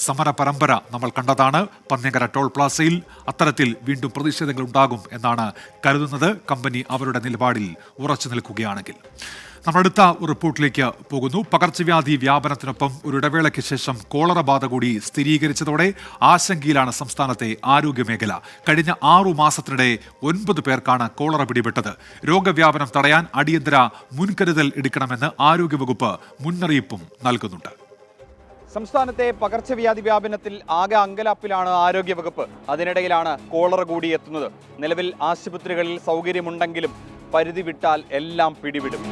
സമര പരമ്പര നമ്മൾ കണ്ടതാണ്. പന്നിയങ്കര ടോൾ പ്ലാസയിൽ അത്തരത്തിൽ വീണ്ടും പ്രതിഷേധങ്ങൾ ഉണ്ടാകും എന്നാണ് കരുതുന്നത്. കമ്പനി അവരുടെ നിലപാടിൽ ഉറച്ചു നിൽക്കുകയാണെങ്കിൽ. നമ്മൾ അടുത്ത ഒരു റിപ്പോർട്ടിലേക്ക് പോകുന്നു. പകർച്ചവ്യാധി വ്യാപനത്തിനൊപ്പം ഒരു ഇടവേളയ്ക്ക് ശേഷം കോളറ ബാധ കൂടി സ്ഥിരീകരിച്ചതോടെ ആശങ്കയിലാണ് സംസ്ഥാനത്തെ ആരോഗ്യമേഖല. കഴിഞ്ഞ 6 മാസത്തിനിടെ 9 പേർക്കാണ് കോളറ പിടിപെട്ടത്. രോഗവ്യാപനം തടയാൻ അടിയന്തര മുൻകരുതൽ എടുക്കണമെന്ന് ആരോഗ്യവകുപ്പ് മുന്നറിയിപ്പും നൽകുന്നുണ്ട്. സംസ്ഥാനത്തെ പകർച്ചവ്യാധി വ്യാപനത്തിൽ ആകെ അങ്കലാപ്പിലാണ് ആരോഗ്യവകുപ്പ്. അതിനിടയിലാണ് കോളറ കൂടി എത്തുന്നത്. നിലവിൽ ആശുപത്രികളിൽ സൗകര്യമുണ്ടെങ്കിലും പരിധി വിട്ടാൽ എല്ലാം പിടിവിടും.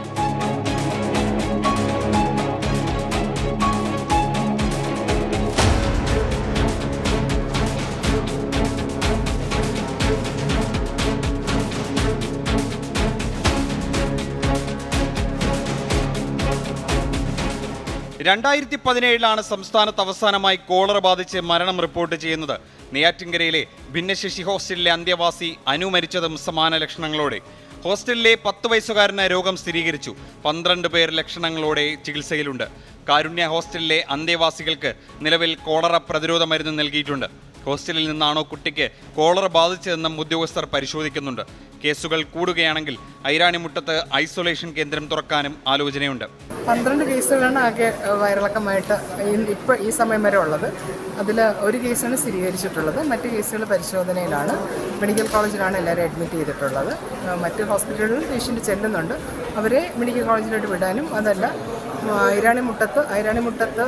രണ്ടായിരത്തി 2017 സംസ്ഥാനത്ത് അവസാനമായി കോളറ ബാധിച്ച് മരണം റിപ്പോർട്ട് ചെയ്യുന്നത്. നെയ്യാറ്റിൻകരയിലെ ഭിന്നശേഷി ഹോസ്റ്റലിലെ അന്തേവാസി അനു മരിച്ചതും സമാന ലക്ഷണങ്ങളോടെ. ഹോസ്റ്റലിലെ 10 വയസ്സുകാരന് രോഗം സ്ഥിരീകരിച്ചു. 12 പേർ ലക്ഷണങ്ങളോടെ ചികിത്സയിലുണ്ട്. കാരുണ്യ ഹോസ്റ്റലിലെ അന്തേവാസികൾക്ക് നിലവിൽ കോളറ പ്രതിരോധ മരുന്ന് നൽകിയിട്ടുണ്ട്. ഹോസ്റ്റലിൽ നിന്നാണോ കുട്ടിക്ക് കോളറ ബാധിച്ചതെന്നും ഉദ്യോഗസ്ഥർ പരിശോധിക്കുന്നുണ്ട്. കേസുകൾ കൂടുകയാണെങ്കിൽ ഐരാണിമുട്ടത്ത് ഐസൊലേഷൻ കേന്ദ്രം തുറക്കാനും ആലോചനയുണ്ട്. 12 കേസുകളാണ് ആകെ വയറിളക്കമായിട്ട് ഇപ്പോൾ ഈ സമയം വരെ ഉള്ളത്. അതിൽ ഒരു കേസാണ് സ്ഥിരീകരിച്ചിട്ടുള്ളത്. മറ്റ് കേസുകൾ പരിശോധനയിലാണ്. മെഡിക്കൽ കോളേജിലാണ് എല്ലാവരും അഡ്മിറ്റ് ചെയ്തിട്ടുള്ളത്. മറ്റ് ഹോസ്പിറ്റലുകളിൽ പേഷ്യൻ്റ് ചെല്ലുന്നുണ്ട്. അവരെ മെഡിക്കൽ കോളേജിലോട്ട് വിടാനും അതല്ല ഐരാണിമുട്ടത്ത്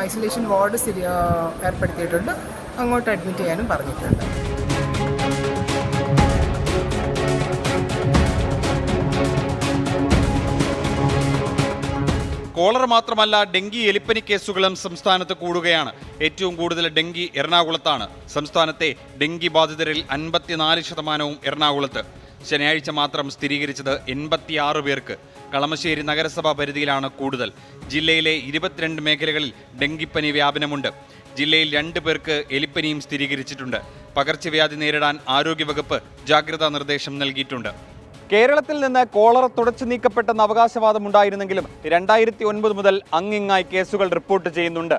ഐസൊലേഷൻ വാർഡ് ഏർപ്പെടുത്തിയിട്ടുണ്ട്. അങ്ങോട്ട് അഡ്മിറ്റ് ചെയ്യാനും പറഞ്ഞിട്ടുണ്ട്. കോളറ മാത്രമല്ല, ഡെങ്കി എലിപ്പനി കേസുകളും സംസ്ഥാനത്ത് കൂടുകയാണ്. ഏറ്റവും കൂടുതൽ ഡെങ്കി എറണാകുളത്താണ്. സംസ്ഥാനത്തെ ഡെങ്കി ബാധിതരിൽ 54% എറണാകുളത്ത്. ശനിയാഴ്ച മാത്രം സ്ഥിരീകരിച്ചത് 86 പേർക്ക്. കളമശ്ശേരി നഗരസഭാ പരിധിയിലാണ് കൂടുതൽ. ജില്ലയിലെ 22 മേഖലകളിൽ ഡെങ്കിപ്പനി വ്യാപനമുണ്ട്. ജില്ലയിൽ 2 പേർക്ക് എലിപ്പനിയും സ്ഥിരീകരിച്ചിട്ടുണ്ട്. പകർച്ചവ്യാധി നേരിടാൻ ആരോഗ്യവകുപ്പ് ജാഗ്രതാ നിർദ്ദേശം നൽകിയിട്ടുണ്ട്. കേരളത്തിൽ നിന്ന് കോളറ തുടച്ചു നീക്കപ്പെട്ടെന്ന അവകാശവാദമുണ്ടായിരുന്നെങ്കിലും 2009 മുതൽ അങ്ങിങ്ങായി കേസുകൾ റിപ്പോർട്ട് ചെയ്യുന്നുണ്ട്.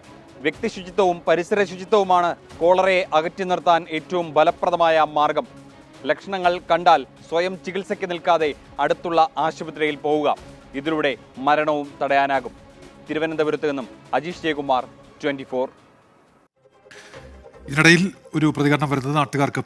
വ്യക്തി ശുചിത്വവും പരിസര ശുചിത്വവുമാണ് കോളറയെ അകറ്റി നിർത്താൻ ഏറ്റവും ഫലപ്രദമായ മാർഗം. ലക്ഷണങ്ങൾ കണ്ടാൽ സ്വയം ചികിത്സയ്ക്ക് നിൽക്കാതെ അടുത്തുള്ള ആശുപത്രിയിൽ പോവുക. ഇതിലൂടെ മരണവും തടയാനാകും. തിരുവനന്തപുരത്ത് നിന്നും അജീഷ് ജയകുമാർ, 24. ഇതിനിടയിൽ ഒരു പ്രതികരണം വരുന്നത് നാട്ടുകാർക്ക്